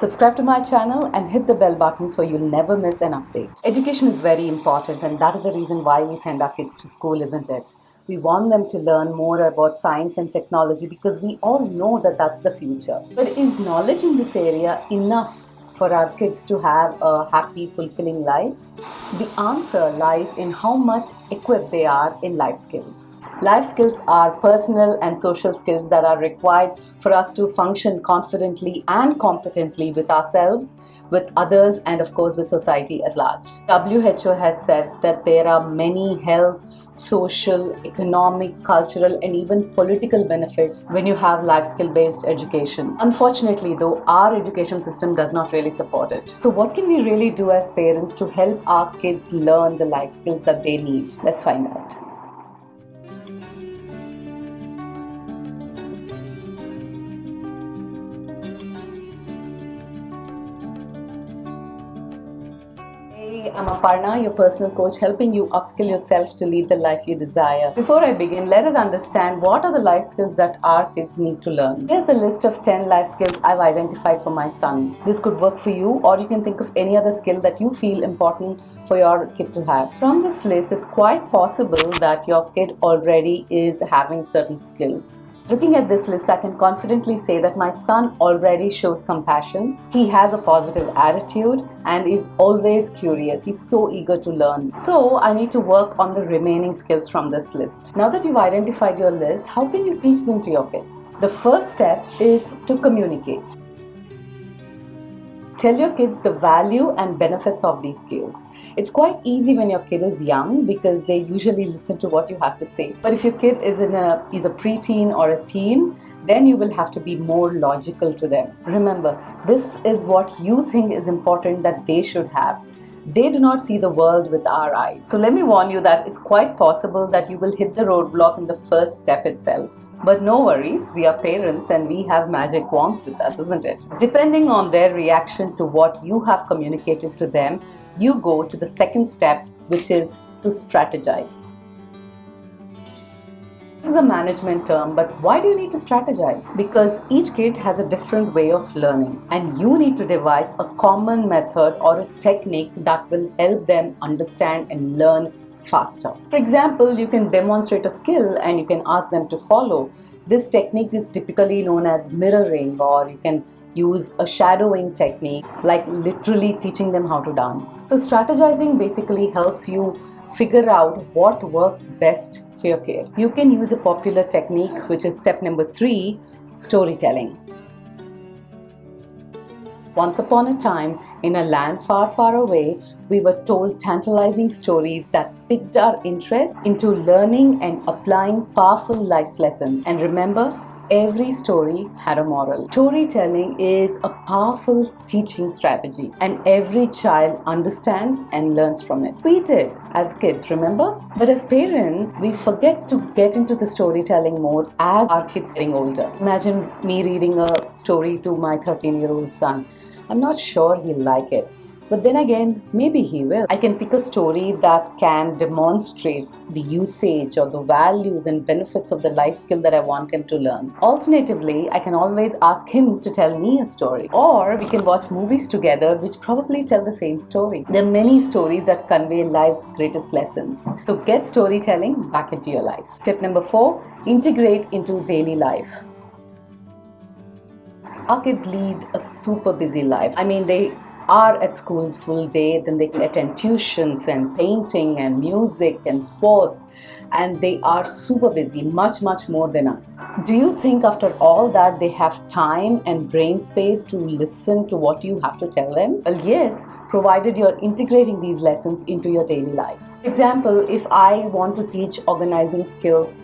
Subscribe to my channel and hit the bell button so you'll never miss an update. Education is very important, and that is the reason why we send our kids to school, isn't it? We want them to learn more about science and technology because we all know that that's the future. But is knowledge in this area enough for our kids to have a happy, fulfilling life? The answer lies in how much equipped they are in life skills. Life skills are personal and social skills that are required for us to function confidently and competently with ourselves, with others, and of course with society at large. WHO has said that there are many health, social, economic, cultural, and even political benefits when you have life skill based education. Unfortunately though, our education system does not really support it. So what can we really do as parents to help our kids learn the life skills that they need? Let's find out. I'm Aparna, your personal coach, helping you upskill yourself to lead the life you desire. Before I begin, let us understand what are the life skills that our kids need to learn. Here's the list of 10 life skills I've identified for my son. This could work for you, or you can think of any other skill that you feel important for your kid to have. From this list, it's quite possible that your kid already is having certain skills. Looking at this list, I can confidently say that my son already shows compassion. He has a positive attitude and is always curious. He's so eager to learn. So I need to work on the remaining skills from this list. Now that you've identified your list, how can you teach them to your kids? The first step is to communicate. Tell your kids the value and benefits of these skills. It's quite easy when your kid is young because they usually listen to what you have to say. But if your kid is a preteen or a teen, then you will have to be more logical to them. Remember, this is what you think is important that they should have. They do not see the world with our eyes. So let me warn you that it's quite possible that you will hit the roadblock in the first step itself. But no worries, we are parents and we have magic wands with us, isn't it? Depending on their reaction to what you have communicated to them, you go to the second step, which is to strategize. This is a management term, but why do you need to strategize? Because each kid has a different way of learning, and you need to devise a common method or a technique that will help them understand and learn faster. For example, you can demonstrate a skill and you can ask them to follow. This technique is typically known as mirroring, or you can use a shadowing technique, like literally teaching them how to dance. So strategizing basically helps you figure out what works best for your kid. You can use a popular technique, which is step number 3, storytelling. Once upon a time, in a land far, far away, we were told tantalizing stories that piqued our interest into learning and applying powerful life lessons. And remember, every story had a moral. Storytelling is a powerful teaching strategy, and every child understands and learns from it. We did as kids, remember? But as parents, we forget to get into the storytelling mode as our kids getting older. Imagine me reading a story to my 13-year-old son. I'm not sure he'll like it. But then again, maybe he will. I can pick a story that can demonstrate the usage or the values and benefits of the life skill that I want him to learn. Alternatively, I can always ask him to tell me a story. Or we can watch movies together which probably tell the same story. There are many stories that convey life's greatest lessons. So get storytelling back into your life. Step number 4, integrate into daily life. Our kids lead a super busy life. I mean, they are at school full day, then they can attend tuitions and painting and music and sports, and they are super busy, much more than us. Do you think after all that they have time and brain space to listen to what you have to tell them? Well, yes, provided you're integrating these lessons into your daily life. For example, if I want to teach organizing skills,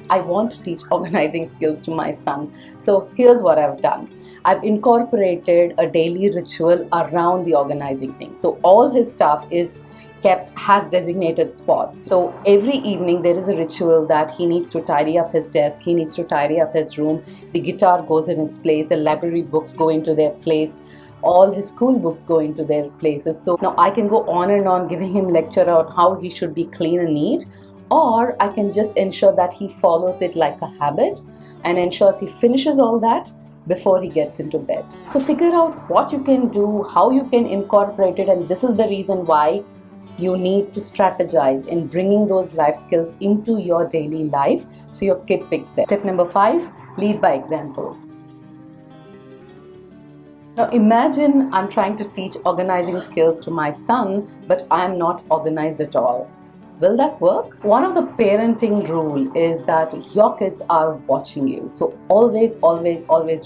to my son. So here's what I've done. I've incorporated a daily ritual around the organizing thing. So all his stuff has designated spots. So every evening there is a ritual that he needs to tidy up his desk, he needs to tidy up his room, the guitar goes in its place, the library books go into their place, all his school books go into their places. So now I can go on and on giving him lecture on how he should be clean and neat, or I can just ensure that he follows it like a habit and ensures he finishes all that before he gets into bed. So figure out what you can do, how you can incorporate it, and this is the reason why you need to strategize in bringing those life skills into your daily life so your kid picks them. Tip number 5, lead by example. Now imagine I'm trying to teach organizing skills to my son, but I'm not organized at all. Will that work? One of the parenting rule is that your kids are watching you. So always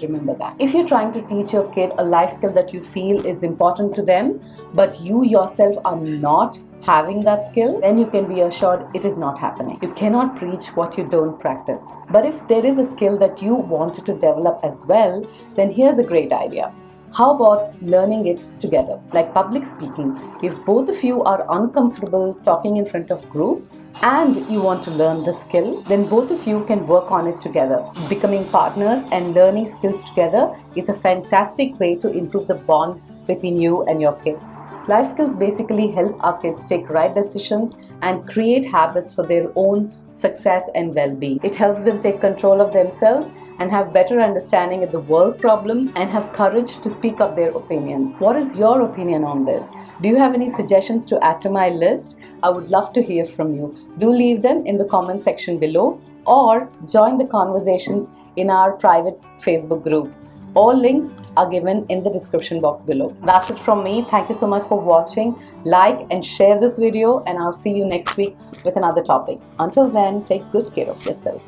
remember that. If you're trying to teach your kid a life skill that you feel is important to them, but you yourself are not having that skill, then you can be assured it is not happening. You cannot preach what you don't practice. But if there is a skill that you wanted to develop as well, then here's a great idea. How about learning it together? Like public speaking. If both of you are uncomfortable talking in front of groups and you want to learn the skill, then both of you can work on it together. Becoming partners and learning skills together is a fantastic way to improve the bond between you and your kid. Life skills basically help our kids take right decisions and create habits for their own success and well-being. It helps them take control of themselves and have better understanding of the world problems and have courage to speak up their opinions. What is your opinion on this? Do you have any suggestions to add to my list? I would love to hear from you. Do leave them in the comment section below or join the conversations in our private Facebook group. All links are given in the description box below. That's it from me. Thank you so much for watching. Like and share this video, and I'll see you next week with another topic. Until then, take good care of yourself.